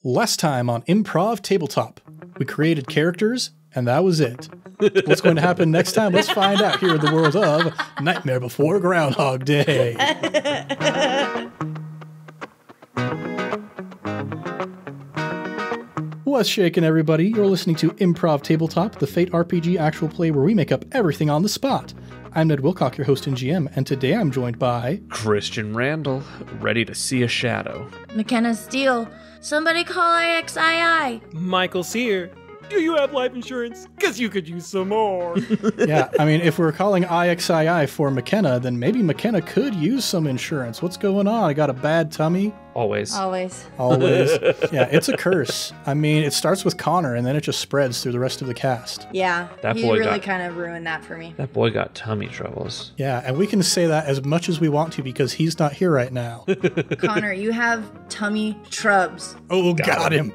Last time on Improv Tabletop, we created characters, and that was it. What's going to happen next time? Let's find out here in the world of Nightmare Before Groundhog Day. What's shaking, everybody? You're listening to Improv Tabletop, the Fate RPG actual play where we make up everything on the spot. I'm Ned Wilcock, your host and GM, and today I'm joined by... Christian Randall, ready to see a shadow. McKenna Steele, somebody call IXII. Michael Sear, do you have life insurance? Because you could use some more. Yeah, I mean, if we're calling IXII for McKenna, then maybe McKenna could use some insurance. What's going on? I got a bad tummy? Always. Always. Yeah, it's a curse. I mean, it starts with Connor, and then it just spreads through the rest of the cast. Yeah, That he boy really got- kind of ruined that for me. That boy got tummy troubles. Yeah, and we can say that as much as we want to because he's not here right now. Connor, you have tummy trubs. Oh, got him.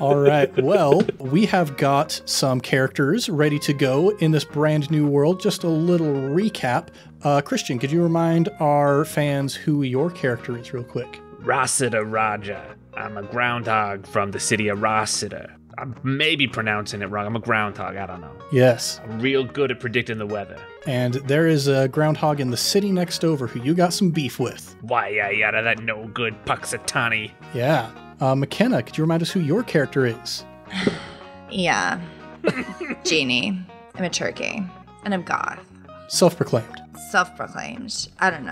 All right, well, we have got some characters ready to go in this brand new world. Just a little recap. Christian, could you remind our fans who your character is real quick? Rossiter Roger. I'm a groundhog from the city of Rossiter. I'm maybe pronouncing it wrong. I'm a groundhog. I don't know. Yes. I'm real good at predicting the weather. And there is a groundhog in the city next over who you got some beef with. Why, yada, that no good Punxsutawney. Yeah. McKenna, could you remind us who your character is? Yeah. Geni. I'm a turkey. And I'm goth. Self-proclaimed. Self-proclaimed. I don't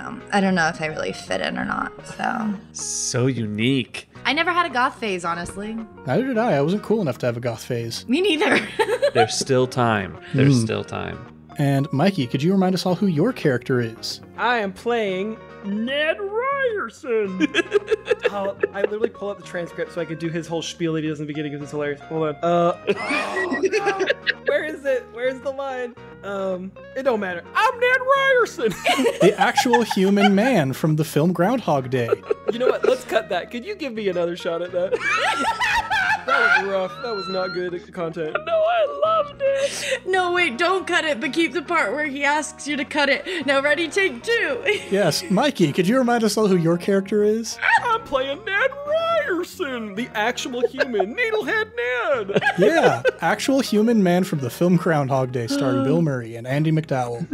know if I really fit in or not, so. So unique. I never had a goth phase, honestly. Neither did I. I wasn't cool enough to have a goth phase. Me neither. There's still time. There's still time. And Mikey, could you remind us all who your character is? I am playing Ned Ryerson. I literally pull up the transcript so I could do his whole spiel that he does in the beginning because it's hilarious. Hold on. Where is it? Where's the line? It don't matter. I'm Ned Ryerson. The actual human man from the film Groundhog Day. You know what? Let's cut that. Could you give me another shot at that? That was rough. That was not good content. No, I loved it. No, wait, don't cut it, but keep the part where he asks you to cut it. Now, ready, take two. Yes, Mikey, could you remind us all who your character is? I'm playing Ned Ryerson, the actual human, Needlehead Ned. Yeah, actual human man from the film Groundhog Day, starring Bill Murray and Andy McDowell.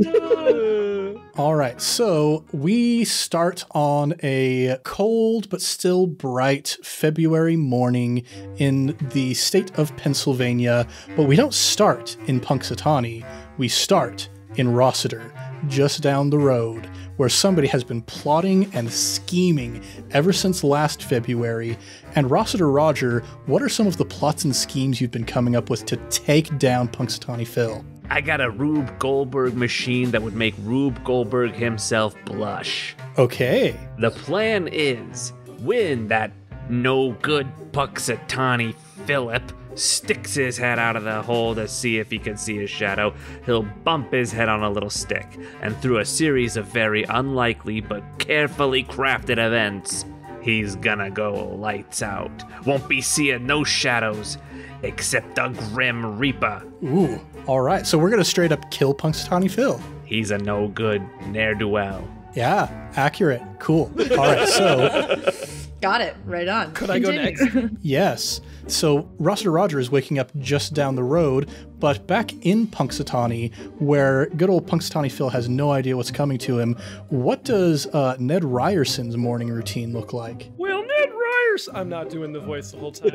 All right, so we start on a cold but still bright February morning in the state of Pennsylvania, but we don't start in Punxsutawney. We start in Rossiter, just down the road, where somebody has been plotting and scheming ever since last February. And Rossiter Roger, what are some of the plots and schemes you've been coming up with to take down Punxsutawney Phil? I got a Rube Goldberg machine that would make Rube Goldberg himself blush. Okay. The plan is, when that no good Punxsutawney Philip sticks his head out of the hole to see if he can see his shadow, he'll bump his head on a little stick, and through a series of very unlikely but carefully crafted events, he's gonna go lights out. Won't be seeing no shadows, except a Grim Reaper. Ooh, all right. So we're going to straight up kill Punxsutawney Phil. He's a no good ne'er-do-well. Yeah, accurate. Cool. All right, so Got it, right on. Could I go next? yes. So Rossiter Roger is waking up just down the road, but back in Punxsutawney, where good old Punxsutawney Phil has no idea what's coming to him, what does Ned Ryerson's morning routine look like? Well, Ned Ryerson... I'm not doing the voice the whole time.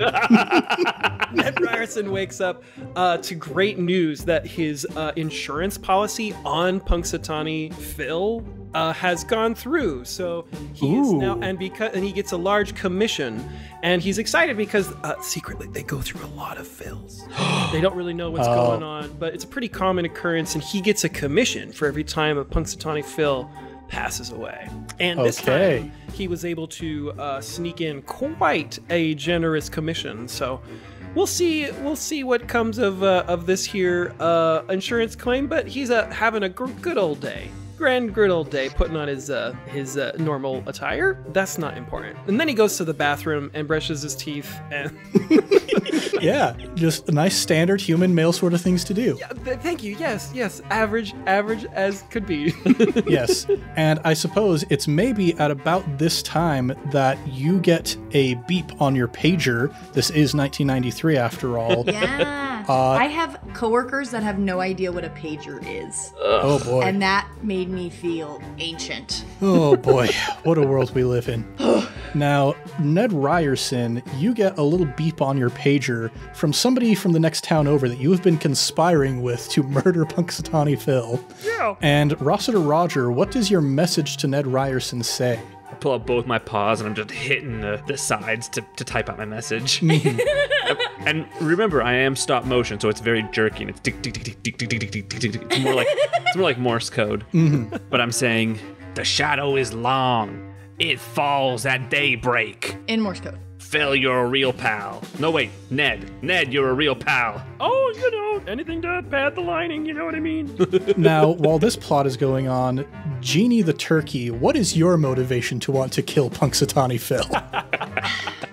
Ned Ryerson wakes up to great news that his insurance policy on Punxsutawney Phil has gone through. So he is now, and he gets a large commission, and he's excited because secretly they go through a lot of Phils. They don't really know what's going on, but it's a pretty common occurrence, and he gets a commission for every time a Punxsutawney Phil passes away. And this time he was able to sneak in quite a generous commission. So we'll see what comes of this here insurance claim. But he's having a good old day. Good old day, putting on his normal attire. That's not important. And then he goes to the bathroom and brushes his teeth and Yeah, just a nice standard human male sort of things to do. Yeah, thank you. Yes. Average as could be. Yes, and I suppose it's maybe at about this time that you get a beep on your pager. This is 1993 after all. Yeah. I have coworkers that have no idea what a pager is. Oh boy. And that made me feel ancient. Oh boy, what a world we live in. Now, Ned Ryerson, you get a little beep on your pager from somebody from the next town over that you have been conspiring with to murder Punxsutawney Phil. Yeah. And Rossiter Roger, what does your message to Ned Ryerson say? I pull up both my paws and I'm just hitting the sides to type out my message. And remember, I am stop motion, so it's very jerky and it's tick, tick, tick, tick, tick, tick, tick, tick, tick, tick. It's more like Morse code. But I'm saying, the shadow is long. It falls at daybreak. In Morse code. Phil, you're a real pal. No, wait, Ned, you're a real pal. Oh, anything to pad the lining, you know what I mean? Now, while this plot is going on, Geni the turkey, what is your motivation to want to kill Punxsutawney Phil?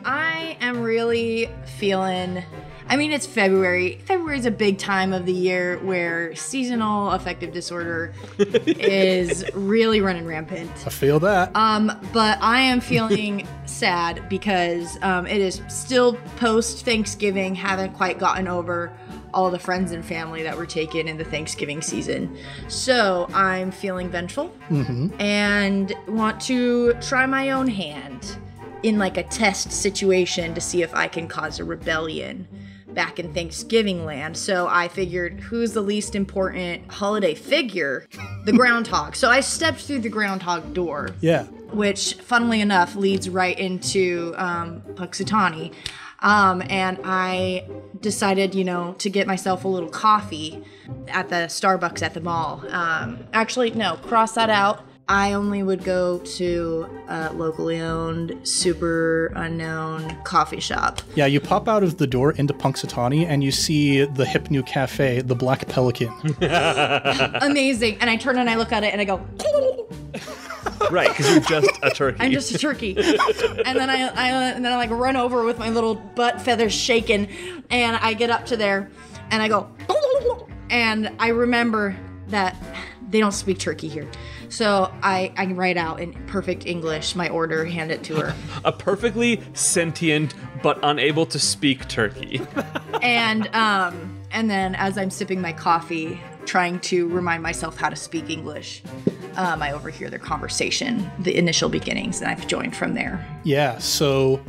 I am really feeling... I mean, it's February. February is a big time of the year where seasonal affective disorder is really running rampant. I feel that. But I am feeling sad because it is still post-Thanksgiving, haven't quite gotten over all the friends and family that were taken in the Thanksgiving season. So I'm feeling vengeful and want to try my own hand in like a test situation to see if I can cause a rebellion back in Thanksgiving land. So I figured, who's the least important holiday figure? The Groundhog. So I stepped through the Groundhog door. Yeah. Which, funnily enough, leads right into Punxsutawney. And I decided, to get myself a little coffee at the Starbucks at the mall. Actually, no, cross that out. I only would go to a locally owned, super unknown coffee shop. Yeah, you pop out of the door into Punxsutawney and you see the hip new cafe, the Black Pelican. Amazing. And I turn and I look at it and I go... Right, because you're just a turkey. I'm just a turkey. And then I like run over with my little butt feathers shaking, and I get up to there and I go... And I remember that they don't speak turkey here. So I write out in perfect English my order, hand it to her. A perfectly sentient but unable to speak turkey. And then as I'm sipping my coffee, trying to remind myself how to speak English, I overhear their conversation, the initial beginnings, and I've joined from there. Yeah, so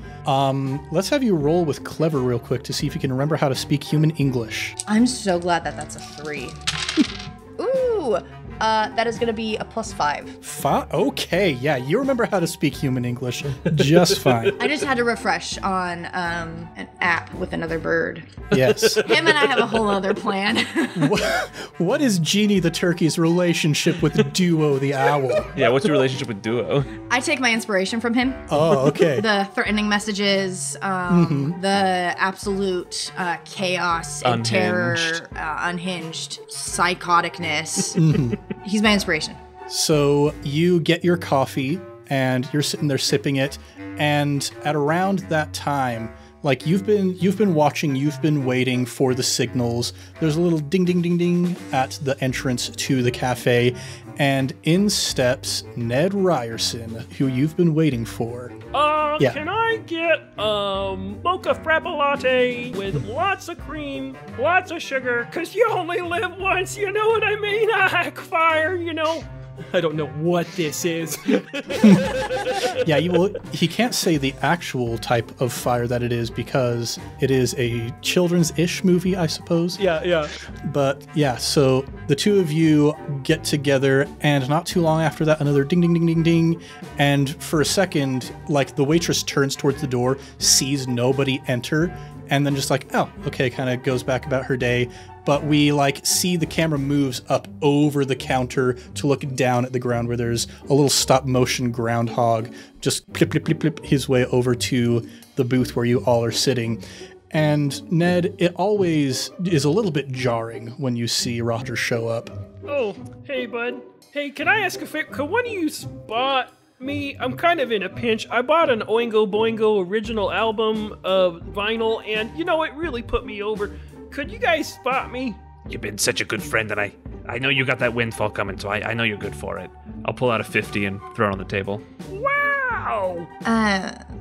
let's have you roll with Clever real quick to see if you can remember how to speak human English. I'm so glad that that's a 3. Ooh! That is going to be a +5. Okay, yeah, you remember how to speak human English just fine. I just had to refresh on an app with another bird. Yes. Him and I have a whole other plan. What is Geni the turkey's relationship with Duo the owl? Yeah, what's your relationship with Duo? I take my inspiration from him. Oh, okay. The threatening messages, the absolute chaos and terror, unhinged psychoticness. He's my inspiration. So you get your coffee and you're sitting there sipping it, and at around that time, like you've been watching, you've been waiting for the signals. There's a little ding ding ding ding at the entrance to the cafe, and in steps Ned Ryerson, who you've been waiting for. Yeah. Can I get mocha frappe latte with lots of cream, lots of sugar? 'Cause you only live once, you know what I mean? Fire, I don't know what this is. Yeah, he can't say the actual type of fire that it is because it is a children's-ish movie, I suppose. Yeah. But yeah, so the two of you get together, and not too long after that, another ding, ding, ding, ding, ding. And for a second, like the waitress turns towards the door, sees nobody enter, and then just like, oh, okay, kind of goes back about her day. But we see the camera moves up over the counter to look down at the ground where there's a little stop motion groundhog just plip, plip, plip, plip his way over to the booth where you all are sitting. And Ned, it always is a little bit jarring when you see Roger show up. Oh, hey, bud. Hey, can I ask a favor? Could one of you spot me, I'm kind of in a pinch. I bought an Oingo Boingo original album of vinyl, and you know, it really put me over. Could you guys spot me? You've been such a good friend, and I know you got that windfall coming, so I know you're good for it. I'll pull out a 50 and throw it on the table. Wow!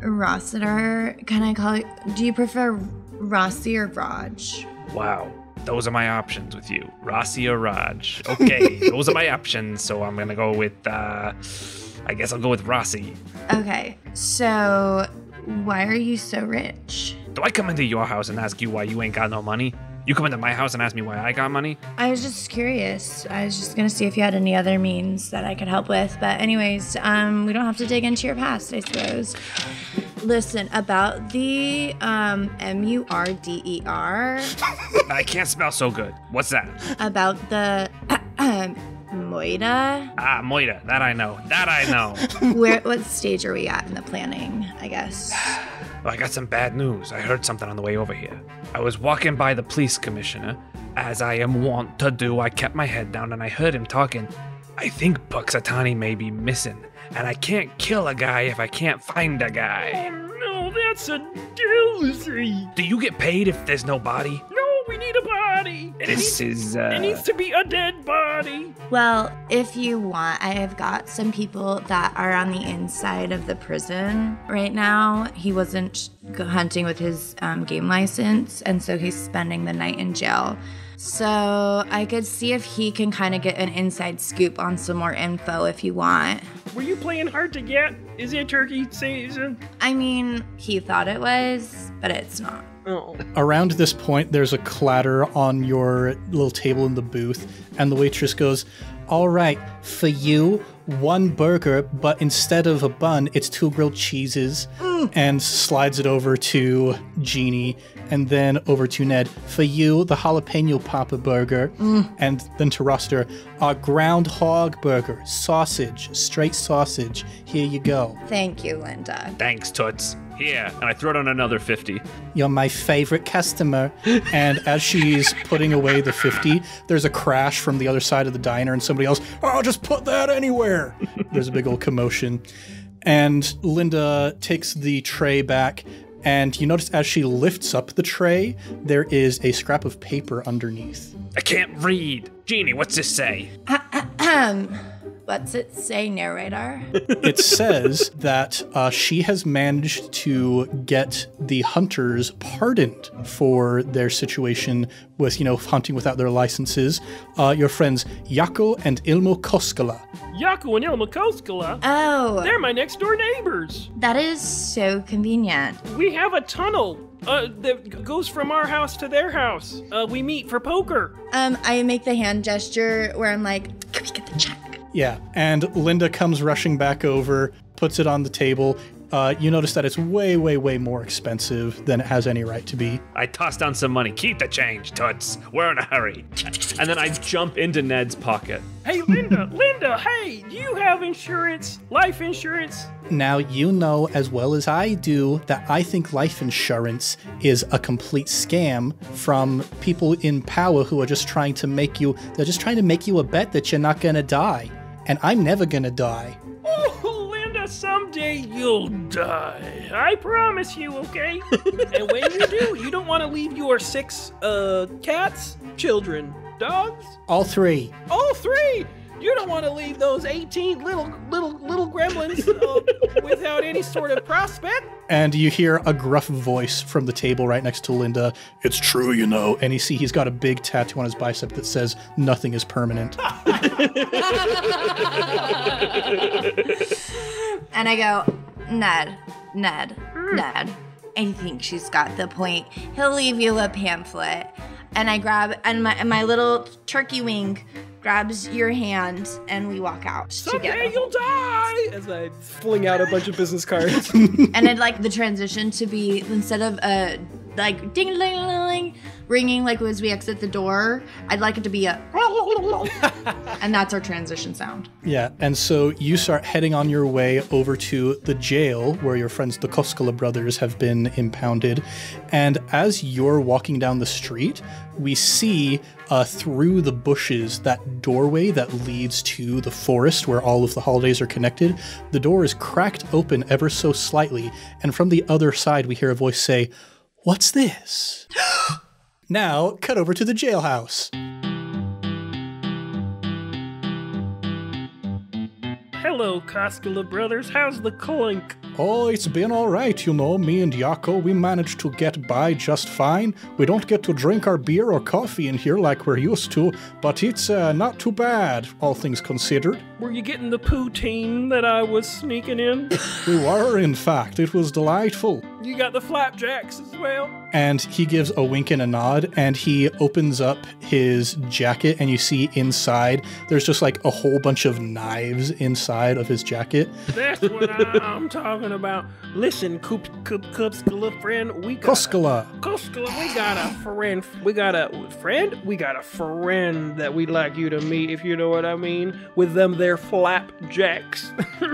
Rossiter, can I call you? Do you prefer Rossi or Raj? Wow. Those are my options with you. Rossi or Raj. Okay, those are my options, so I'm gonna go with, I guess I'll go with Rossi. Okay, so why are you so rich? Do I come into your house and ask you why you ain't got no money? You come into my house and ask me why I got money? I was just curious. I was just gonna see if you had any other means that I could help with. But anyways, we don't have to dig into your past, I suppose. Listen, about the M-U-R-D-E-R. I can't spell so good. What's that? About the Moida. Ah, Moida. That I know. What stage are we at in the planning, I guess? Well, I got some bad news. I heard something on the way over here. I was walking by the police commissioner. As I am wont to do, I kept my head down and I heard him talking. I think Punxsutawney may be missing, and I can't kill a guy if I can't find a guy. Oh no, that's a doozy. Do you get paid if there's no body? No, we need a body. It needs to be a dead body. Well, if you want, I have got some people that are on the inside of the prison right now. He wasn't hunting with his game license, and so he's spending the night in jail. So I could see if he can kind of get an inside scoop on some more info if you want. Were you playing hard to get? Is it turkey season? I mean, he thought it was, but it's not. Oh. Around this point, there's a clatter on your little table in the booth, and the waitress goes, "All right, for you, 1 burger, but instead of a bun, it's 2 grilled cheeses," and slides it over to Geni, and then over to Ned. "For you, the jalapeno papa burger," and then to Rossiter, "a groundhog burger, sausage, straight sausage. Here you go." Thank you, Linda. Thanks, Toots. Here, and I throw it on another 50. "You're my favorite customer." And as she's putting away the 50, there's a crash from the other side of the diner, and somebody else, "Oh, just put that anywhere." There's a big old commotion. And Linda takes the tray back, and you notice as she lifts up the tray, there is a scrap of paper underneath. I can't read. Geni, what's this say? What's it say, narrator? It says that she has managed to get the hunters pardoned for their situation with, hunting without their licenses. Your friends Jaakko and Ilmo Koskela. Jaakko and Ilmo Koskela? Oh. They're my next door neighbors. That is so convenient. We have a tunnel that goes from our house to their house. We meet for poker. I make the hand gesture where I'm like, "Can we get the check?" Yeah, and Linda comes rushing back over, puts it on the table. You notice that it's way, way, way more expensive than it has any right to be. I toss down some money. Keep the change, Toots. We're in a hurry. And then I jump into Ned's pocket. Hey, Linda, hey, do you have insurance? Life insurance? Now, you know as well as I do that I think life insurance is a complete scam from people in power who are just trying to make you a bet that you're not gonna die. And I'm never gonna die. Oh, Linda, someday you'll die. I promise you, okay? And when you do, you don't want to leave your 6 cats, children, dogs? All 3. All 3? You don't want to leave those 18 little gremlins without any sort of prospect? And you hear a gruff voice from the table right next to Linda. "It's true, And you see he's got a big tattoo on his bicep that says, "Nothing is permanent." And I go, Ned. I think she's got the point. He'll leave you a pamphlet. And I grab, and my little turkey wing grabs your hand, and we walk out together. Someday you'll die! As I fling out a bunch of business cards. And I'd like the transition to be, instead of like ding ding ding ringing like as we exit the door. I'd like it to be a and that's our transition sound. Yeah, and so you start heading on your way over to the jail where your friends, the Koskela brothers, have been impounded. And as you're walking down the street, we see through the bushes that doorway that leads to the forest where all of the holidays are connected. The door is cracked open ever so slightly, and from the other side we hear a voice say, "What's this?" Now, cut over to the jailhouse. Hello, Koskela brothers. How's the clink? Oh, it's been all right, you know. Me and Yako, we managed to get by just fine. We don't get to drink our beer or coffee in here like we're used to, but it's not too bad, all things considered. Were you getting the poutine that I was sneaking in? We were, in fact. It was delightful. You got the flapjacks as well? And he gives a wink and a nod, and he opens up his jacket, and you see inside, there's just like a whole bunch of knives inside of his jacket. That's what I'm talking about. Listen, Koskela friend, we got Koskela, we got a friend. We got a friend that we'd like you to meet, if you know what I mean, with them there flapjacks.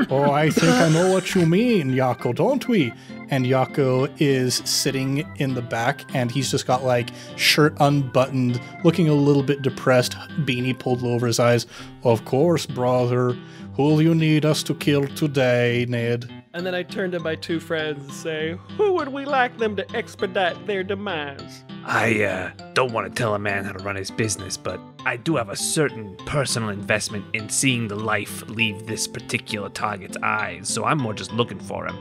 Oh, I think I know what you mean, Yako, don't we? And Yako is sitting in the back, and he's just got like shirt unbuttoned, looking a little bit depressed, beanie pulled low over his eyes. Of course, brother. Who'll you need us to kill today, Ned? And then I turn to my two friends and say, who would we like them to expedite their demise? I don't want to tell a man how to run his business, but I do have a certain personal investment in seeing the life leave this particular target's eyes, so I'm more just looking for him.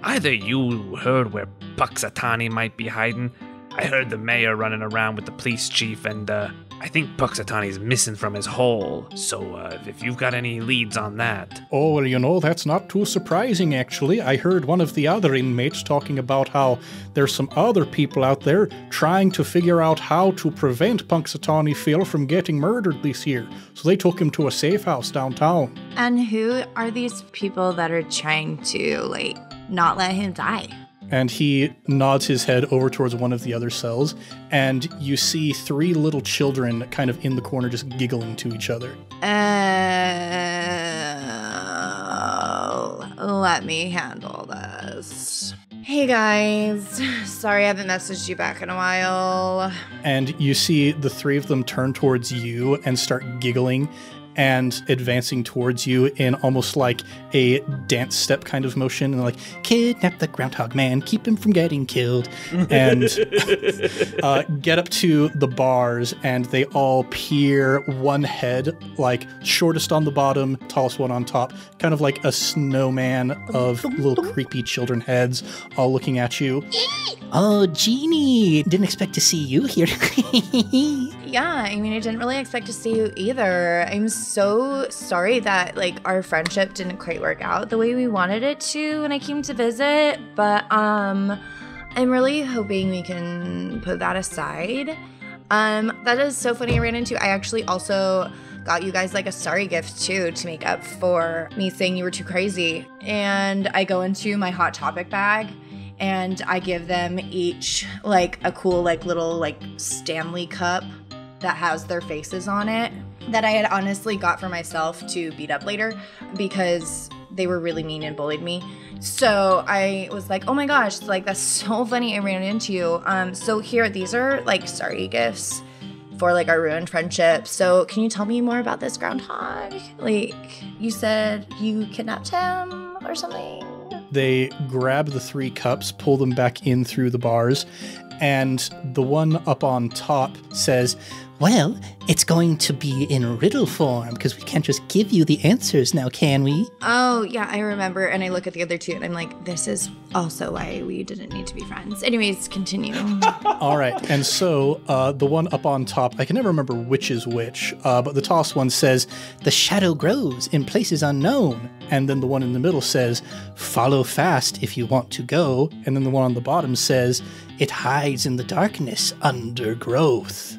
Either you heard where Punxsutawney might be hiding. I heard the mayor running around with the police chief, and I think Punxsutawney's missing from his hole. So if you've got any leads on that. Oh, well, you know, that's not too surprising, actually. I heard one of the other inmates talking about how there's some other people out there trying to figure out how to prevent Punxsutawney Phil from getting murdered this year. So they took him to a safe house downtown. And who are these people that are trying to, like, not let him die? And he nods his head over towards one of the other cells, and you see three little children kind of in the corner just giggling to each other. Let me handle this. Hey guys, sorry I haven't messaged you back in a while. And you see the three of them turn towards you and start giggling and advancing towards you in almost like a dance step kind of motion, and like, kidnap the Groundhog Man, keep him from getting killed, and get up to the bars, and they all peer one head, like shortest on the bottom, tallest one on top, kind of like a snowman of little creepy children heads, all looking at you. Oh, Geni, didn't expect to see you here. Yeah, I mean, I didn't really expect to see you either. I'm so sorry that, like, our friendship didn't quite work out the way we wanted it to when I came to visit, but, I'm really hoping we can put that aside. That is so funny I ran into. I actually also got you guys, like, a sorry gift, too, to make up for me saying you were too crazy. And I go into my Hot Topic bag, and I give them each, like, a cool, like, little, like, Stanley cup that has their faces on it that I had honestly got for myself to beat up later because they were really mean and bullied me. So I was like, oh my gosh, like, that's so funny I ran into you. So here, these are, like, sorry gifts for, like, our ruined friendship. So can you tell me more about this groundhog? Like, you said you kidnapped him or something? They grab the three cups, pull them back in through the bars, and the one up on top says, Well, it's going to be in riddle form, because we can't just give you the answers now, can we? Oh, yeah, I remember. And I look at the other two, and I'm like, this is also why we didn't need to be friends. Anyways, continue. All right. And so the one up on top, I can never remember which is which, but the tallest one says, The shadow grows in places unknown. and then the one in the middle says, follow fast if you want to go, and then the one on the bottom says, it hides in the darkness under growth.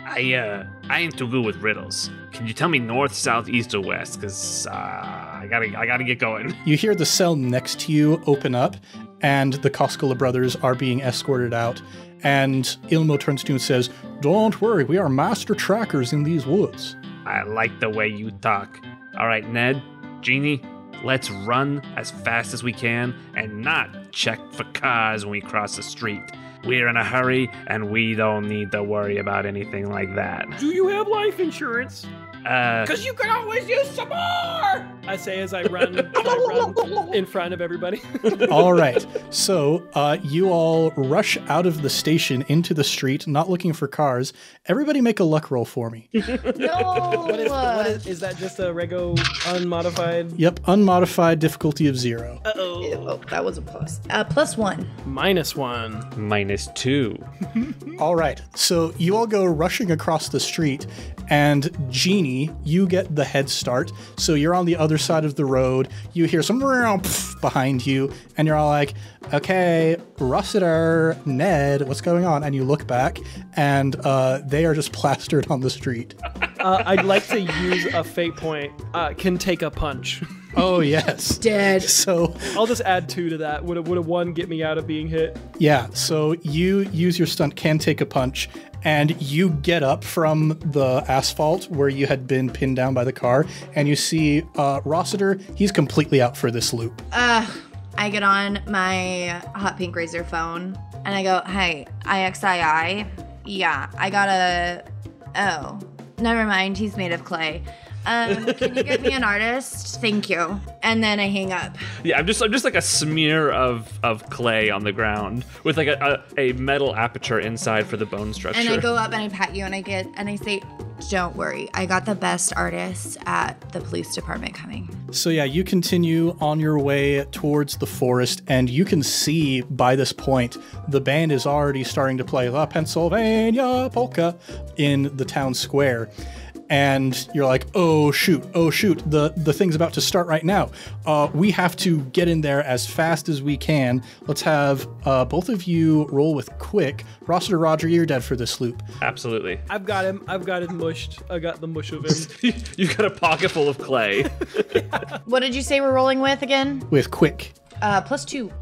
I ain't too good with riddles. Can you tell me north, south, east, or west? Because I gotta get going. You hear the cell next to you open up, and the Koskela brothers are being escorted out. And Ilmo turns to you and says, "Don't worry, we are master trackers in these woods." I like the way you talk. All right, Ned, Genie, let's run as fast as we can and not check for cars when we cross the street. We're in a hurry, and we don't need to worry about anything like that. Do you have life insurance? Because you can always use some more! I say as I run in front of everybody. All right. So you all rush out of the station into the street, not looking for cars. Everybody make a luck roll for me. No. What is that just a rego unmodified? Yep, unmodified difficulty of 0. Oh, that was a plus. +1. -1. -2. All right. So you all go rushing across the street, and Genie, you get the head start. So you're on the other side of the road. You hear some behind you, and you're all like, "Okay, Rossiter, Ned, what's going on?" And you look back, and they are just plastered on the street. I'd like to use a fate point. Can take a punch. Oh, yes. Dead. So I'll just add 2 to that. Would a 1 get me out of being hit? yeah, so you use your stunt, can take a punch, and you get up from the asphalt where you had been pinned down by the car, and you see Rossiter, he's completely out for this loop. I get on my Hot Pink Razor phone and I go, "Hey, IXII? Yeah, I got a... Oh, never mind, he's made of clay. Can you get me an artist? Thank you." And then I hang up. Yeah, I'm just like a smear of clay on the ground with like a metal aperture inside for the bone structure. And I go up and I pat you and I say, "Don't worry, I got the best artist at the police department coming." So yeah, you continue on your way towards the forest, and you can see by this point, the band is already starting to play La Pennsylvania Polka in the town square. And you're like, oh shoot, the thing's about to start right now. We have to get in there as fast as we can. Let's have both of you roll with quick. Rossiter Roger, you're dead for this loop. Absolutely. I've got him mushed. I got the mush of him. You got a pocket full of clay. What did you say we're rolling with again? With quick. +2.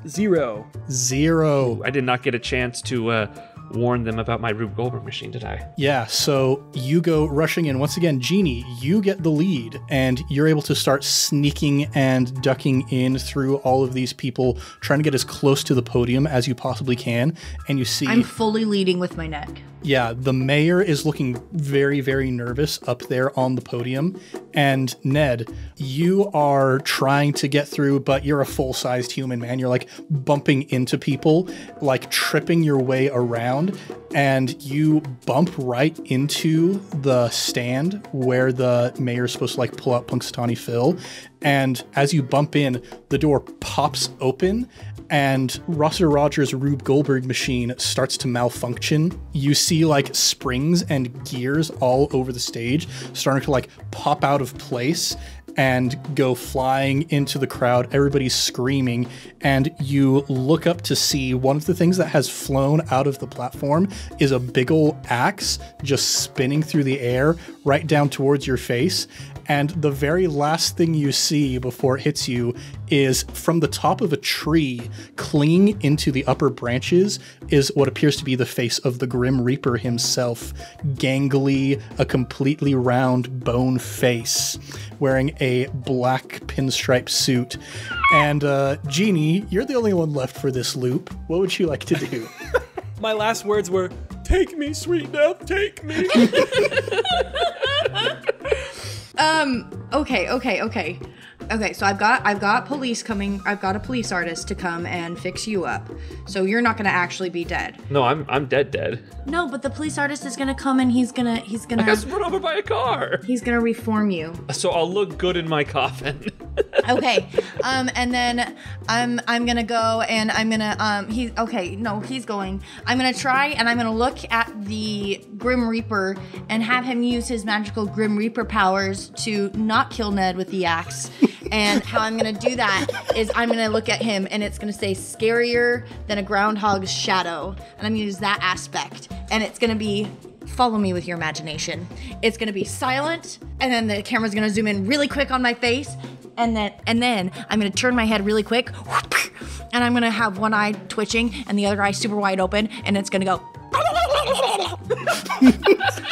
0. 0. I did not get a chance to warn them about my Rube Goldberg machine, did I? Yeah, so you go rushing in. Once again, Genie, you get the lead, and you're able to start sneaking and ducking in through all of these people, trying to get as close to the podium as you possibly can. And you see... I'm fully leading with my neck. Yeah, the mayor is looking very, very nervous up there on the podium. And Ned, you are trying to get through, but you're a full-sized human, man. You're like bumping into people, like tripping your way around, and you bump right into the stand where the mayor's supposed to like pull out Punxsutawney Phil. And as you bump in, the door pops open, and Rossiter Roger's Rube Goldberg machine starts to malfunction. You see like springs and gears all over the stage starting to like pop out of place and go flying into the crowd. Everybody's screaming, and you look up to see one of the things that has flown out of the platform is a big ol' axe just spinning through the air right down towards your face. And the very last thing you see before it hits you is from the top of a tree, clinging into the upper branches, is what appears to be the face of the Grim Reaper himself. Gangly, a completely round bone face, wearing a black pinstripe suit. And Genie, you're the only one left for this loop. What would you like to do? My last words were, "Take me, sweet death, take me." Okay, so I've got police coming. I've got a police artist to come and fix you up. So you're not gonna actually be dead. No, I'm dead. No, but the police artist is gonna come and he's gonna I got run over by a car. he's gonna reform you. So I'll look good in my coffin. Okay. And then I'm gonna go and I'm gonna he's going. I'm gonna try and I'm gonna look at the Grim Reaper and have him use his magical Grim Reaper powers to not kill Ned with the axe. And how I'm gonna do that is I'm gonna look at him and it's gonna say scarier than a groundhog's shadow. And I'm gonna use that aspect. And it's gonna be follow me with your imagination. It's gonna be silent, and then the camera's gonna zoom in really quick on my face, and then I'm gonna turn my head really quick, and I'm gonna have one eye twitching and the other eye super wide open, and it's gonna go.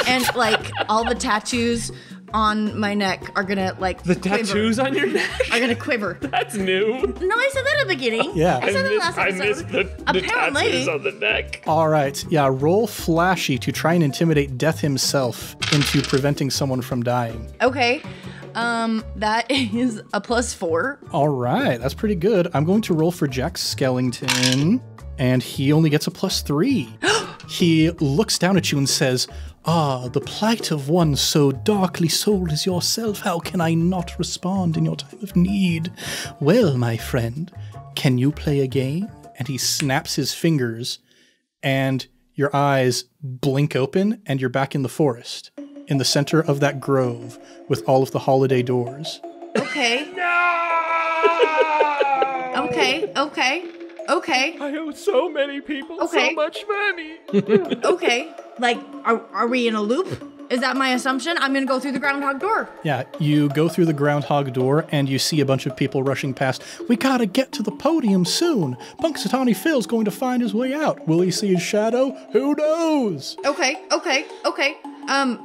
And like all the tattoos on my neck are gonna like The tattoos on your neck are gonna quiver. That's new. No, I said that at the beginning. Yeah. I said that last I episode. missed the Apparently. tattoos on the neck. All right. Yeah, roll flashy to try and intimidate Death himself into preventing someone from dying. Okay. That is a +4. All right. That's pretty good. I'm going to roll for Jack Skellington, and he only gets a +3. He looks down at you and says, "Ah, the plight of one so darkly souled as yourself, how can I not respond in your time of need? Well, my friend, can you play a game?" And he snaps his fingers, and your eyes blink open, and you're back in the forest, in the center of that grove with all of the holiday doors. Okay. Okay. I owe so many people Okay. so much money. Okay. Like, are we in a loop? Is that my assumption? I'm gonna go through the groundhog door. Yeah, you go through the groundhog door and you see a bunch of people rushing past. "We gotta get to the podium soon. Punxsutawney Phil's going to find his way out. Will he see his shadow? Who knows?" Okay. I'm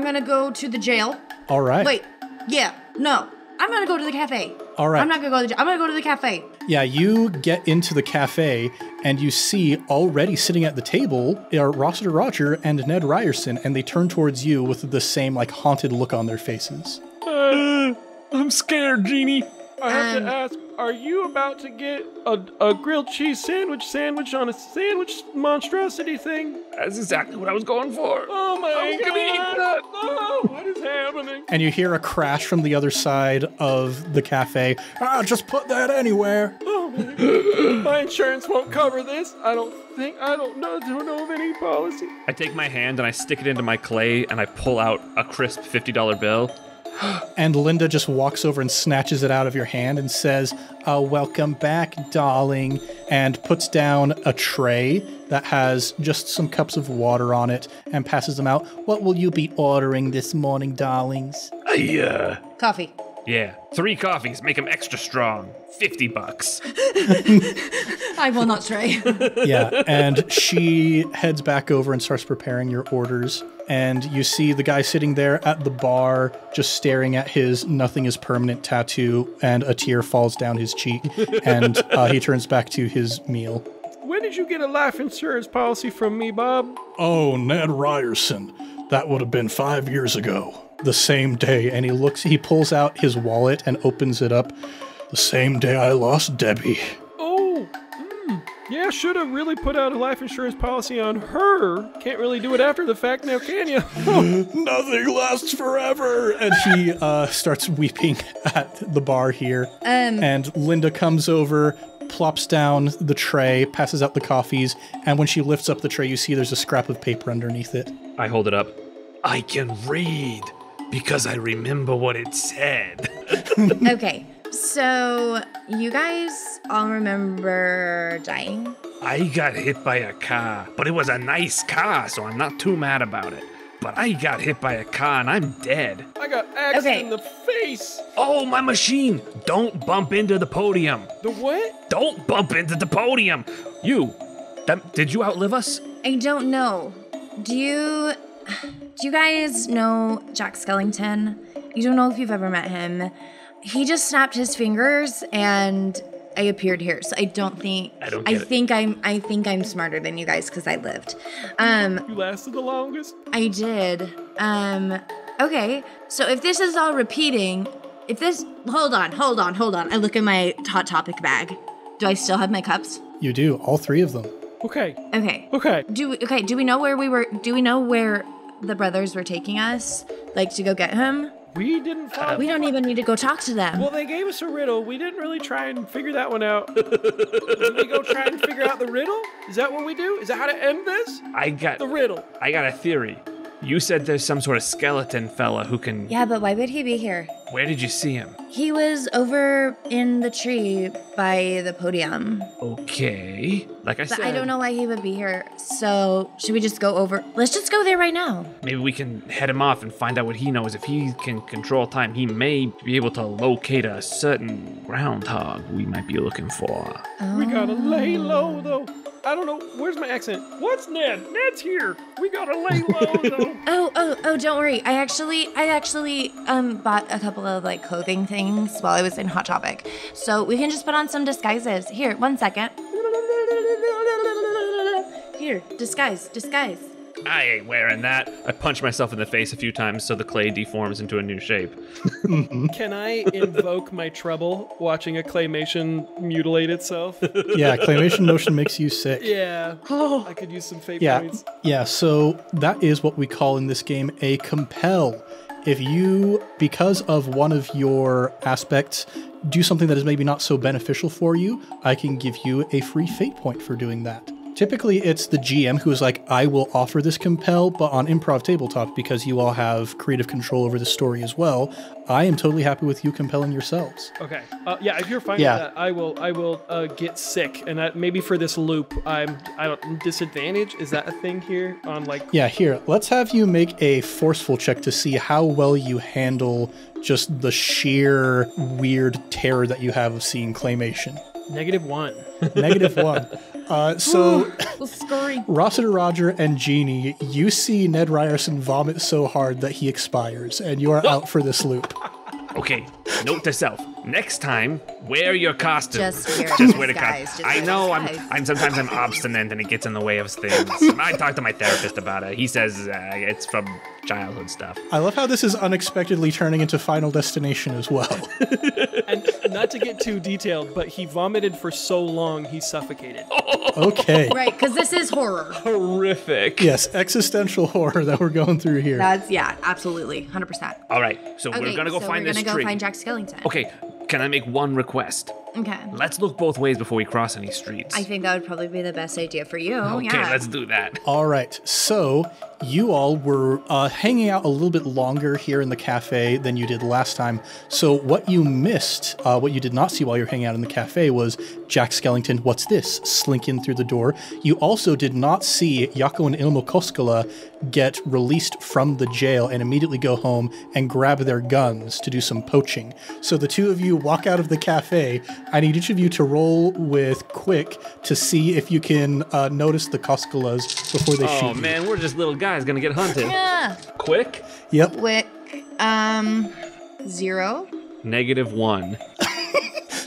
gonna go to the jail. All right. Wait. Yeah. No. I'm gonna go to the cafe. All right. I'm not gonna go to the jail. I'm gonna go to the cafe. Yeah, you get into the cafe and you see already sitting at the table are Rossiter Roger and Ned Ryerson, and they turn towards you with the same like haunted look on their faces. I'm scared, Genie. I have to ask, are you about to get a grilled cheese sandwich on a sandwich monstrosity thing? That's exactly what I was going for. Oh my I'm gonna eat god! that. Oh, what is happening? And you hear a crash from the other side of the cafe. "Ah, just put that anywhere." Oh my insurance won't cover this. I don't know of any policy. I take my hand and I stick it into my clay and I pull out a crisp $50 bill. And Linda just walks over and snatches it out of your hand and says, "Welcome back, darling," and puts down a tray that has just some cups of water on it and passes them out. "What will you be ordering this morning, darlings?" Coffee. Yeah, 3 coffees, make them extra strong. $50. I will not stray. Yeah, and she heads back over and starts preparing your orders. And you see the guy sitting there at the bar just staring at his "nothing is permanent" tattoo, and a tear falls down his cheek, and he turns back to his meal. When did you get a life insurance policy from me, Bob? "Oh, Ned Ryerson. That would have been 5 years ago. The same day," and he pulls out his wallet and opens it up. "The same day I lost Debbie." Oh, yeah, should have really put out a life insurance policy on her. Can't really do it after the fact now, can you? "Nothing lasts forever." And he starts weeping at the bar here. And Linda comes over, plops down the tray, passes out the coffees, and when she lifts up the tray, you see there's a scrap of paper underneath it. I hold it up. I can read because I remember what it said. Okay. So, you guys all remember dying? I got hit by a car, but it was a nice car, so I'm not too mad about it. But I got hit by a car and I'm dead. I got axed Okay. in the face. Oh, my machine! Don't bump into the podium. The what? Don't bump into the podium. Did you outlive us? I don't know. Do you guys know Jack Skellington? You don't know if you've ever met him. He just snapped his fingers and I appeared here. So I don't think I don't get it. I think I'm smarter than you guys because I lived. You lasted the longest. I did. Okay. So if this is all repeating, hold on. I look in my Hot Topic bag. Do I still have my cups? You do, all 3 of them. Okay. Okay. Do we know where we were? Do we know where the brothers were taking us? Like to go get him? We didn't follow. We don't even need to go talk to them. Well, they gave us a riddle. We didn't really try and figure that one out. Did we go try and figure out the riddle? Is that what we do? Is that how to end this? I got The riddle. I got a theory. You said there's some sort of skeleton fella who can... Yeah, but why would he be here? Where did you see him? He was over in the tree by the podium. Okay. Like I But said... I don't know why he would be here. So, should we just go over? Let's just go there right now. Maybe we can head him off and find out what he knows. If he can control time, he may be able to locate a certain groundhog we might be looking for. We gotta lay low, though. I don't know. Where's my accent? What's Ned? Ned's here. We gotta lay low, though. Oh, don't worry. I actually bought a couple of like clothing things while I was in Hot Topic. So we can just put on some disguises. Here, 1 second. Here, disguise. I ain't wearing that. I punch myself in the face a few times so the clay deforms into a new shape. Can I invoke my trouble watching a claymation mutilate itself? Yeah, claymation motion makes you sick. Yeah. I could use some fate points. Yeah, so that is what we call in this game a compel. If you, because of one of your aspects, do something that is maybe not so beneficial for you, I can give you a free fate point for doing that. Typically, it's the GM who is like, I will offer this compel, but on Improv Tabletop, because you all have creative control over the story as well, I am totally happy with you compelling yourselves. Okay. Yeah, if you're fine with that, I will get sick, and maybe for this loop, I don't disadvantage. Is that a thing here on like? Yeah, here. Let's have you make a forceful check to see how well you handle just the sheer weird terror that you have of seeing claymation. -1. -1. So, Scurry. Rossiter Roger and Geni, you see Ned Ryerson vomit so hard that he expires, and you are out for this loop. Okay, note to self. Next time, wear your costume. Just wear wear the disguise, costume. just I wear know disguise. I'm sometimes I'm obstinate and it gets in the way of things. I talked to my therapist about it. He says it's from childhood stuff. I love how this is unexpectedly turning into Final Destination as well. And not to get too detailed, but he vomited for so long he suffocated. Okay. Right, because this is horror. Horrific. Yes, existential horror that we're going through here. That's, yeah, absolutely. 100%. All right, so we're gonna go find this We're gonna tree. go find Jack Skellington. Okay, can I make one request? Okay. Let's look both ways before we cross any streets. I think that would probably be the best idea for you. Okay, Yeah. let's do that. All right, so you all were hanging out a little bit longer here in the cafe than you did last time. So what you missed, what you did not see while you were hanging out in the cafe was Jack Skellington, what's this, slink in through the door. You also did not see Jaakko and Ilmo Koskela get released from the jail and immediately go home and grab their guns to do some poaching. So the two of you walk out of the cafe. I need each of you to roll with Quick to see if you can notice the Koskelas before they shoot Oh you. man, we're just little guys gonna get hunted. Yeah. Quick? Yep. Quick. 0. -1.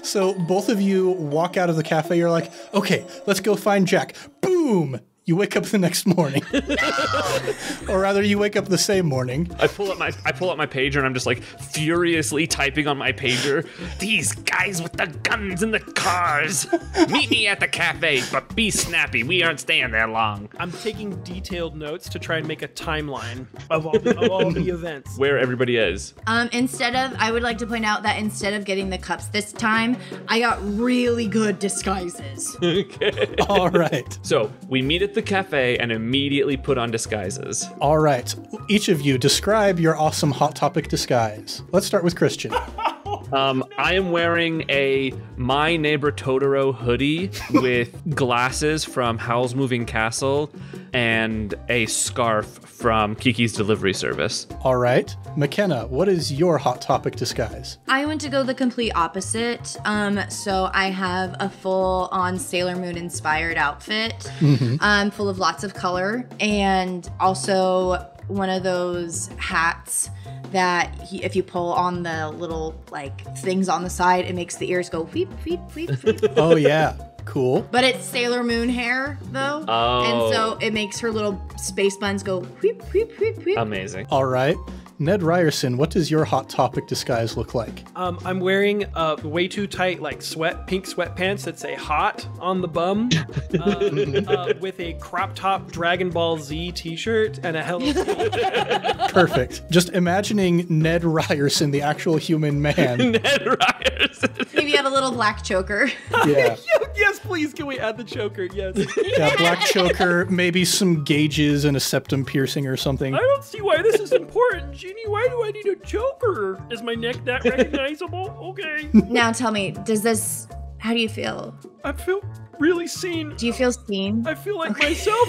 So both of you walk out of the cafe. You're like, okay, let's go find Jack. Boom! You wake up the next morning. Or rather, you wake up the same morning. I pull up my pager and I'm just like furiously typing on my pager. These guys with the guns in the cars. Meet me at the cafe, but be snappy. We aren't staying there long. I'm taking detailed notes to try and make a timeline of all the events. Where everybody is. I would like to point out that instead of getting the cups this time, I got really good disguises. Okay. All right. So we meet at the cafe and immediately put on disguises. All right. Each of you describe your awesome Hot Topic disguise. Let's start with Christian. I am wearing a My Neighbor Totoro hoodie with glasses from Howl's Moving Castle and a scarf from Kiki's Delivery Service. All right. McKenna, what is your Hot Topic disguise? I went to go the complete opposite. So I have a full-on Sailor Moon inspired outfit, full of lots of color, and also one of those hats that if you pull on the little like things on the side, it makes the ears go wheep, wheep, wheep, wheep. Oh, yeah. Cool. But it's Sailor Moon hair, though. Oh. And so it makes her little space buns go wheep, wheep, wheep, wheep. Amazing. All right. Ned Ryerson, what does your Hot Topic disguise look like? I'm wearing way too tight, like pink sweatpants that say "hot" on the bum, with a crop top Dragon Ball Z T-shirt and a Hello Kitty. Perfect. Just imagining Ned Ryerson, the actual human man. Ned Ryerson. Maybe you have a little black choker. Yeah. Yes, please. Can we add the choker? Yes. Yeah, black choker, maybe some gauges and a septum piercing or something. I don't see why this is important, Genie. Why do I need a choker? Is my neck that recognizable? Okay. Now tell me, how do you feel? I feel really seen. Do you feel seen? I feel like myself.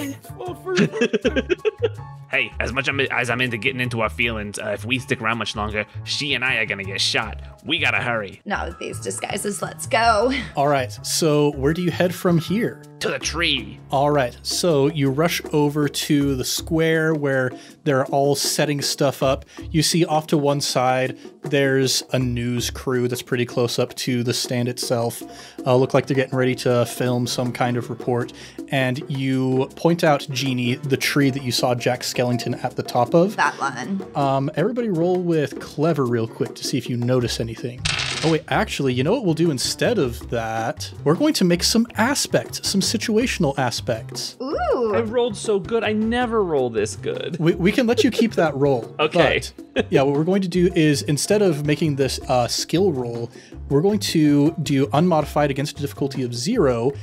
Hey, as much as I'm into getting into our feelings, if we stick around much longer, she and I are gonna get shot. We gotta hurry. Not with these disguises, let's go. All right, so where do you head from here? To the tree. All right, so you rush over to the square where they're all setting stuff up. You see off to one side, there's a news crew that's pretty close up to the stand itself. Look like they're getting ready to film some kind of report. And you point out, Genie, the tree that you saw Jack Skellington at the top of. That one. Everybody roll with clever real quick to see if you notice anything. Oh wait, actually, you know what we'll do instead of that? We're going to make some aspects, some situational aspects. Ooh. I rolled so good. I never roll this good. We can let you keep that roll. Okay. But, yeah, what we're going to do is instead of making this skill roll, we're going to do unmodified against a difficulty of 0.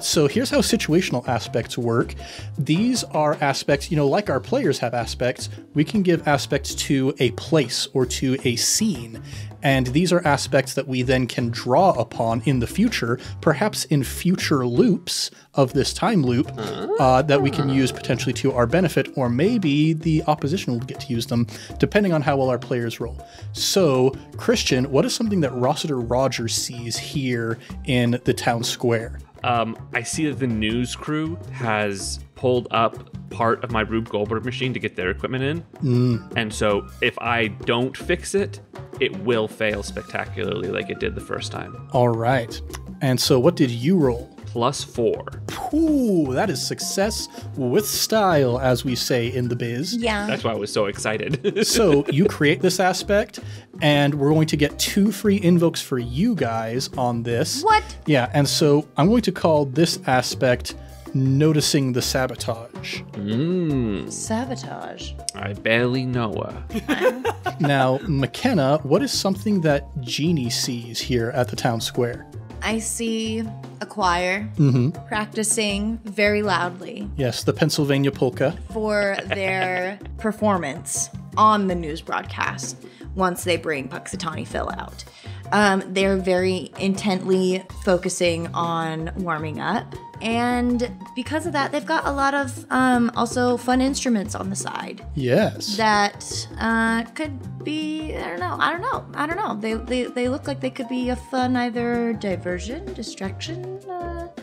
So here's how situational aspects work. These are aspects, like our players have aspects, we can give aspects to a place or to a scene. And these are aspects that we then can draw upon in the future, perhaps in future loops of this time loop, that we can use potentially to our benefit, or maybe the opposition will get to use them, depending on how well our players roll. So, Christian, what is something that Rossiter Roger sees here in the town square? I see that the news crew has pulled up part of my Rube Goldberg machine to get their equipment in. And so if I don't fix it, it will fail spectacularly like it did the first time. All right. And so what did you roll? +4. Ooh, that is success with style, as we say in the biz. Yeah. That's why I was so excited. So you create this aspect, and we're going to get 2 free invokes for you guys on this. What? Yeah, and so I'm going to call this aspect Noticing the Sabotage. Sabotage. I barely know her. Now, McKenna, what is something that Genie sees here at the town square? I see a choir practicing very loudly Yes, the Pennsylvania polka. for their performance on the news broadcast once they bring Punxsutawney Phil out. They're very intently focusing on warming up. And because of that, they've got a lot of also fun instruments on the side Yes. that could be, I don't know. They look like they could be a fun either diversion, distraction,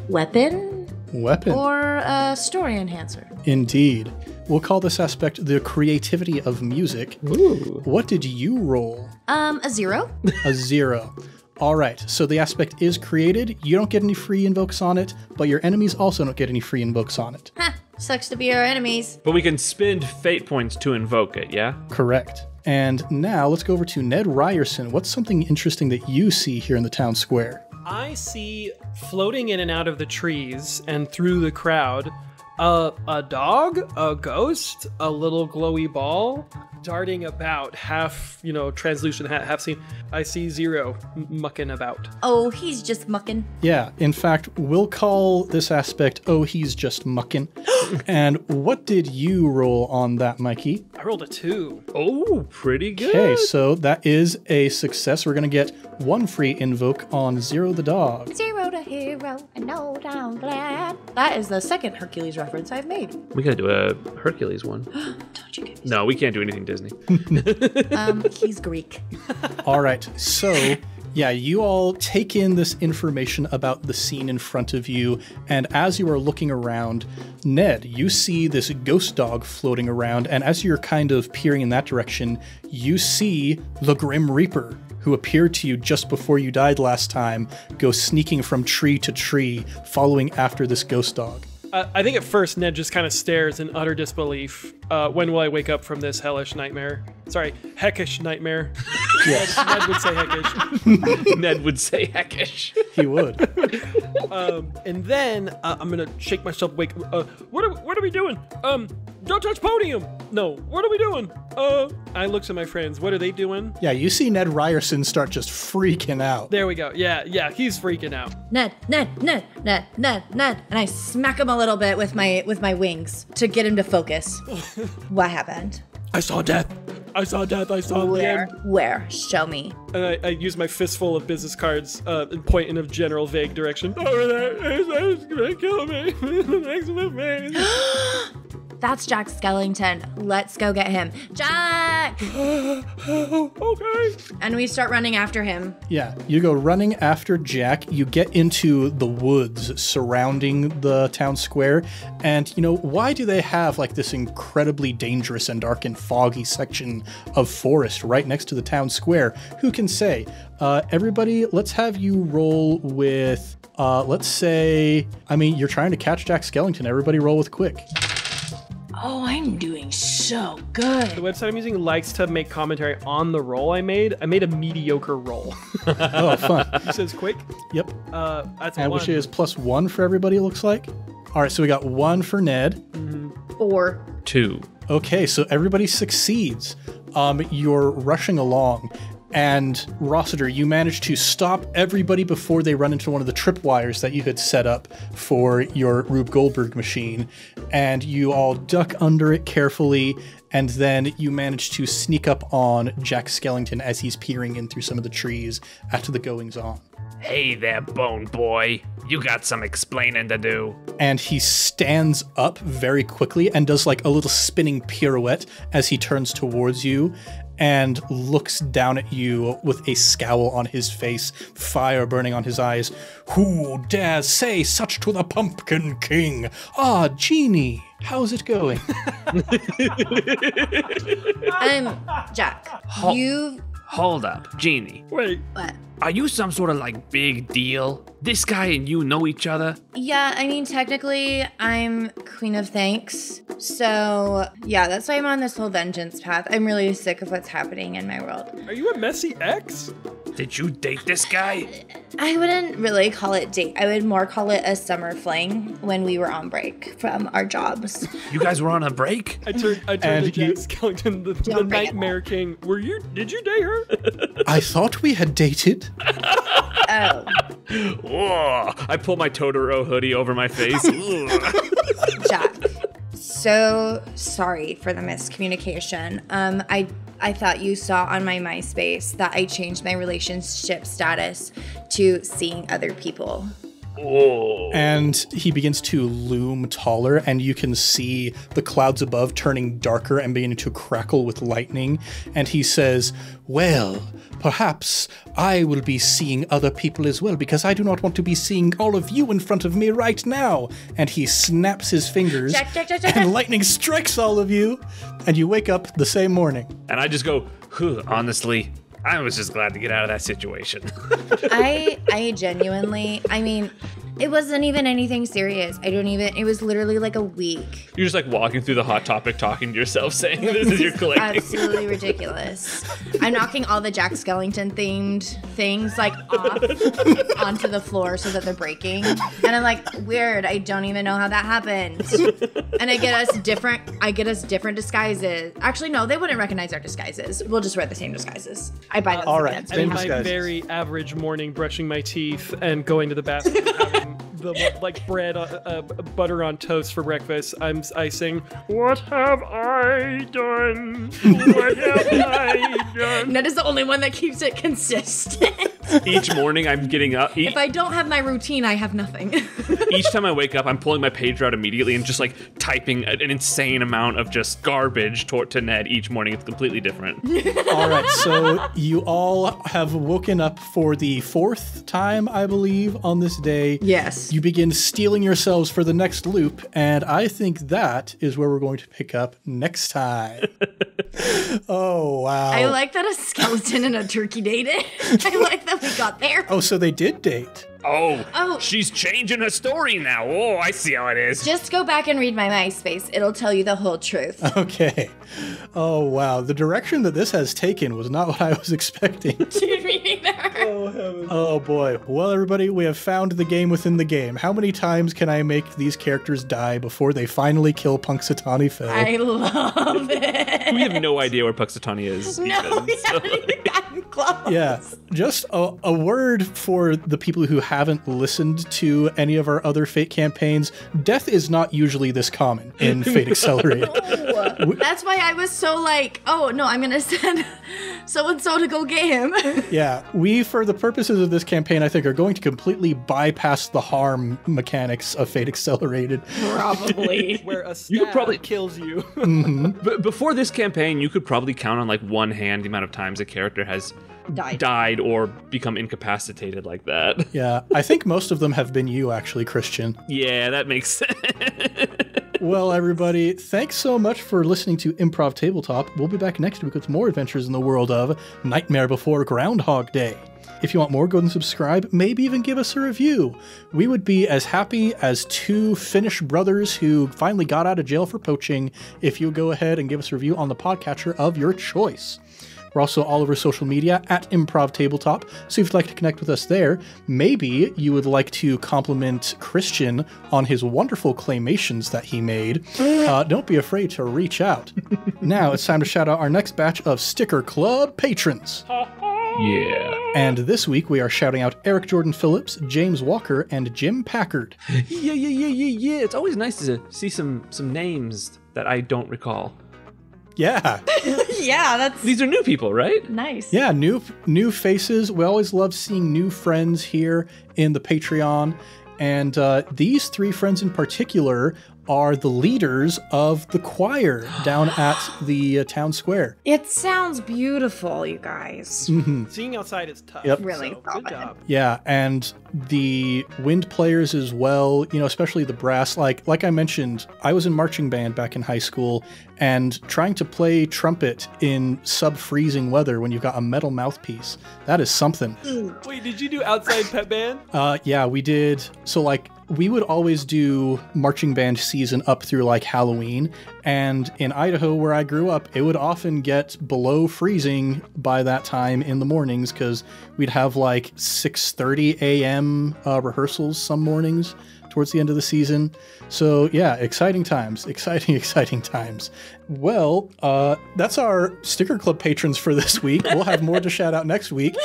weapon, or a story enhancer. Indeed. We'll call this aspect the creativity of music. Ooh. What did you roll? A 0. A 0. All right, so the aspect is created. You don't get any free invokes on it, but your enemies also don't get any free invokes on it. Sucks to be our enemies. But we can spend fate points to invoke it, yeah? Correct. And now let's go over to Ned Ryerson. What's something interesting that you see here in the town square? I see floating in and out of the trees and through the crowd a dog, a ghost, a little glowy ball darting about, half, translucent, half seen. I see Zero mucking about. Oh, he's just mucking. Yeah, in fact, we'll call this aspect, oh, he's just mucking. And what did you roll on that, Mikey? I rolled a 2. Oh, pretty good. Okay, so that is a success. We're going to get 1 free invoke on Zero the dog. Zero to hero, and no down glad. That is the second Hercules reference I've made. We gotta do a Hercules one. Don't you get me No, we can't do anything Disney. He's Greek. All right, so yeah, you all take in this information about the scene in front of you, and as you are looking around, Ned, you see this ghost dog floating around, and as you're kind of peering in that direction, you see the Grim Reaper, who appeared to you just before you died last time, go sneaking from tree to tree, following after this ghost dog. I think at first Ned just kind of stares in utter disbelief, when will I wake up from this hellish nightmare? Sorry, heckish nightmare. Yes. Ned would say heckish. Ned would say heckish. He would. And then I'm gonna shake myself awake. What are we doing? Don't touch podium. No, what are we doing? I looked at my friends. What are they doing? Yeah, you see Ned Ryerson start just freaking out. There we go. Yeah, he's freaking out. Ned. And I smack him a little bit with my wings to get him to focus. What happened? I saw death. I saw the end. Where? Show me. And I use my fistful of business cards and point in a general vague direction. Over there. It's gonna kill me. Next to my face. That's Jack Skellington. Let's go get him. Jack! Okay. And we start running after him. Yeah, you go running after Jack. You get into the woods surrounding the town square. And, why do they have like this incredibly dangerous and dark and foggy section of forest right next to the town square? Who can say? Everybody, let's have you roll with, let's say, you're trying to catch Jack Skellington. Everybody roll with quick. Oh, I'm doing so good. The website I'm using likes to make commentary on the roll I made. I made a mediocre roll. Oh, fun. It says quick. Yep. That's and one. which is +1 for everybody, it looks like. All right, so we got 1 for Ned. 4. 2. Okay, so everybody succeeds. You're rushing along. And Rossiter, you managed to stop everybody before they run into one of the tripwires that you had set up for your Rube Goldberg machine. And you all duck under it carefully, and then you manage to sneak up on Jack Skellington as he's peering in through some of the trees after the goings on. Hey there, Bone Boy. You got some explaining to do. And he stands up very quickly and does like a little spinning pirouette as he turns towards you and looks down at you with a scowl on his face, fire burning on his eyes. Who dares say such to the Pumpkin King? Ah, Geni, how's it going? Jack, Hold up, Geni. Wait. What? Are you some sort of like big deal? This guy and you know each other? Yeah, technically, I'm Queen of Thanks. So, yeah, that's why I'm on this whole vengeance path. I'm really sick of what's happening in my world. Are you a messy ex? Did you date this guy? I wouldn't really call it date. I would more call it a summer fling when we were on break from our jobs. You guys were on a break? I turned to Jack Skellington, the Nightmare King. Did you date her? I thought we had dated. Oh. Whoa! I pull my Totoro hoodie over my face. Jack, so sorry for the miscommunication. I thought you saw on my MySpace that I changed my relationship status to seeing other people. Whoa. And he begins to loom taller, and you can see the clouds above turning darker and beginning to crackle with lightning. And he says, well, perhaps I will be seeing other people as well, because I do not want to be seeing all of you in front of me right now. And he snaps his fingers, Jack. and lightning strikes all of you, and you wake up the same morning. And I just go, honestly, I was just glad to get out of that situation. I genuinely, it wasn't even anything serious. It was literally like a week. You're just like walking through the Hot Topic talking to yourself saying this is your collecting. Absolutely ridiculous. I'm knocking all the Jack Skellington themed things like off onto the floor so that they're breaking. And I'm like, weird, I don't even know how that happened. And I get us different disguises. Actually, no, they wouldn't recognize our disguises. We'll just wear the same disguises. I buy those. All right. And my very average morning brushing my teeth and going to the bathroom and having the bread, butter on toast for breakfast, I sing, what have I done? What have I done? Ned is the only one that keeps it consistent. Each morning I'm getting up. If I don't have my routine, I have nothing. Each time I wake up, I'm pulling my pager out immediately and just like typing an insane amount of just garbage to Ned each morning. It's completely different. All right, so you all have woken up for the 4th time, I believe, on this day. Yes. You begin steeling yourselves for the next loop, and I think that is where we're going to pick up next time. Oh, wow. I like that a skeleton and a turkey dated. I like that we got there. Oh, so they did date. Oh, she's changing her story now. Oh, I see how it is. Just go back and read my MySpace. It'll tell you the whole truth. Okay. Oh, wow. The direction that this has taken was not what I was expecting. Dude, me neither. Oh, heavens. Oh, boy. Well, everybody, we have found the game within the game. How many times can I make these characters die before they finally kill Punxsutawney Phil? I love it. We have no idea where Punxsutawney is. No, even, we so- haven't even gotten close. Yeah, just a word for the people who haven't listened to any of our other Fate campaigns. Death is not usually this common in Fate Accelerated. No. That's why I was so like, oh, no, I'm going to send so-and-so to go get him. Yeah, we, for the purposes of this campaign, I think are going to completely bypass the harm mechanics of Fate Accelerated. Probably. Where a You could stab probably- kills you. But before this campaign, you could probably count on like one hand the amount of times a character has died or become incapacitated like that. Yeah, I think most of them have been you, actually, Christian. Yeah, that makes sense. Well, everybody, thanks so much for listening to Improv Tabletop. We'll be back next week with more adventures in the world of Nightmare Before Groundhog Day. If you want more, go and subscribe, maybe even give us a review. We would be as happy as two Finnish brothers who finally got out of jail for poaching if you go ahead and give us a review on the podcatcher of your choice. We're also all over social media at Improv Tabletop, so if you'd like to connect with us there, maybe you would like to compliment Christian on his wonderful claymations that he made. Don't be afraid to reach out. Now it's time to shout out our next batch of Sticker Club patrons. Yeah. And this week we are shouting out Eric Jordan Phillips, James Walker, and Jim Packard. Yeah. It's always nice to see some names that I don't recall. Yeah. Yeah, that's These are new people, right? nice. Yeah, new faces. We always love seeing new friends here in the Patreon. And these three friends in particular are the leaders of the choir down at the town square. It sounds beautiful, you guys. Seeing outside is tough. Yep. Really So, thought good it. job. Yeah, and the wind players as well, you know, especially the brass. Like I mentioned, I was in marching band back in high school, and trying to play trumpet in sub-freezing weather when you've got a metal mouthpiece, that is something. Wait, did you do outside pep band? Yeah, we did. So like we would always do marching band season up through like Halloween, and in Idaho where I grew up, it would often get below freezing by that time in the mornings because we'd have like 6:30 a.m. Rehearsals some mornings towards the end of the season. So yeah, exciting times, exciting times. Well, that's our Sticker Club patrons for this week. We'll have more to shout out next week.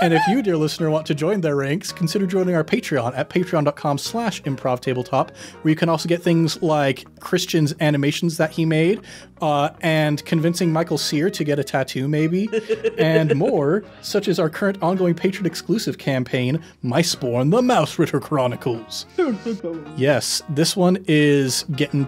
And if you, dear listener, want to join their ranks, consider joining our Patreon at patreon.com/Improv Tabletop, where you can also get things like Christian's animations that he made, and convincing Michael Sear to get a tattoo maybe, and more, such as our current ongoing patron exclusive campaign, My Spawn, the Mouse Ritter Chronicles. Yes, this one is getting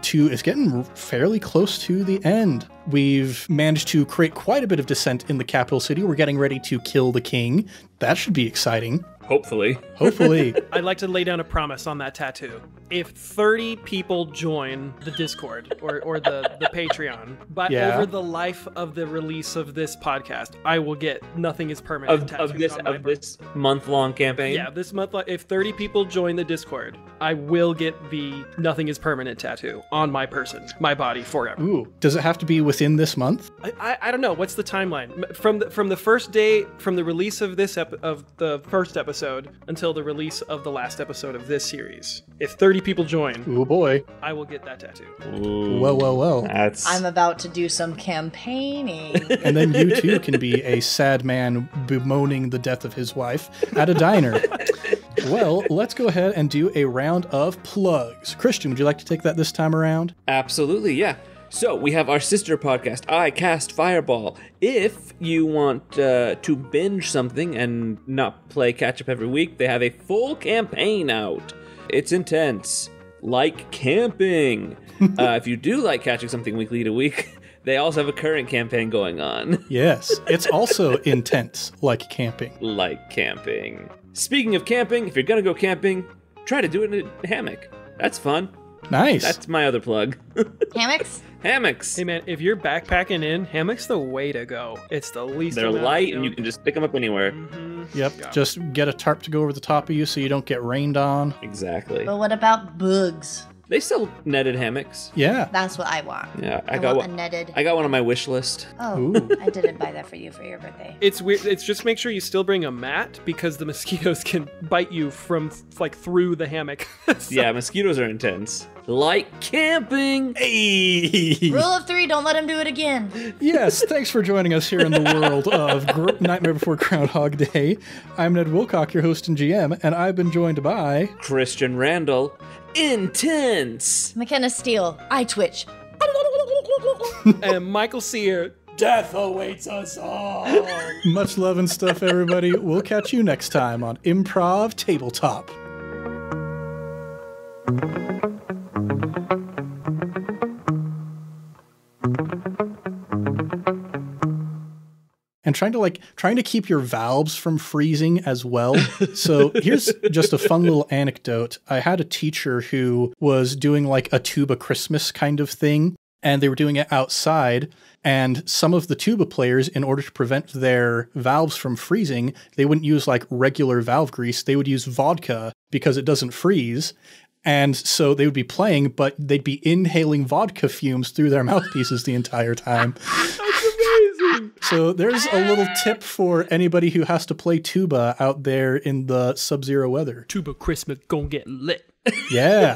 fairly close to the end. We've managed to create quite a bit of dissent in the capital city. We're getting ready to kill the king. That should be exciting. Hopefully. Hopefully. I'd like to lay down a promise on that tattoo. If 30 people join the Discord or the Patreon, but Yeah. over the life of the release of this podcast, I will get Nothing is Permanent tattoos on my body. this month-long campaign. Yeah, this month, if 30 people join the Discord, I will get the Nothing is Permanent tattoo on my person, my body, forever. Ooh, does it have to be within this month? I don't know. What's the timeline? From the first day, from the release of of the first episode until the release of the last episode of this series. If 30 people join, Ooh boy. I will get that tattoo. Ooh, Well. That's I'm about to do some campaigning. And then you too can be a sad man bemoaning the death of his wife at a diner. Well, let's go ahead and do a round of plugs. Christian, would you like to take that this time around? absolutely, yeah. So we have our sister podcast, I Cast Fireball. If you want to binge something and not play catch up every week, they have a full campaign out. It's intense, like camping. If you do like catching something weekly to week, they also have a current campaign going on. Yes, it's also intense, like camping. Like camping. Speaking of camping, if you're gonna go camping, try to do it in a hammock. That's fun. Nice. That's my other plug. Hammocks? Hammocks. Hey man, if you're backpacking in, hammock's the way to go. It's the least They're amount, light you and know. you can just pick them up anywhere. Mhm. Yep. Just get a tarp to go over the top of you so you don't get rained on. Exactly. But what about bugs? They sell netted hammocks. Yeah. That's what I want. Yeah, I got want one. a netted. I got one on my wish list. Oh, Ooh. I didn't buy that for you for your birthday. It's weird. It's just make sure you still bring a mat because the mosquitoes can bite you from like through the hammock. So- Yeah, mosquitoes are intense. Like camping. Hey. Rule of 3, don't let him do it again. Yes, thanks for joining us here in the world of Nightmare Before Groundhog Day. I'm Ned Wilcock, your host and GM, and I've been joined by... Christian Randall. Intense. McKenna Steele, I twitch. And Michael Sear. Death awaits us all. Much love and stuff, everybody. We'll catch you next time on Improv Tabletop. And trying to keep your valves from freezing as well. So here's just a fun little anecdote. I had a teacher who was doing like a tuba Christmas kind of thing, and they were doing it outside. And some of the tuba players, in order to prevent their valves from freezing, they wouldn't use like regular valve grease. They would use vodka because it doesn't freeze. And so they would be playing, but they'd be inhaling vodka fumes through their mouthpieces the entire time. So there's a little tip for anybody who has to play tuba out there in the sub-zero weather. Tuba Christmas gon' get lit. Yeah.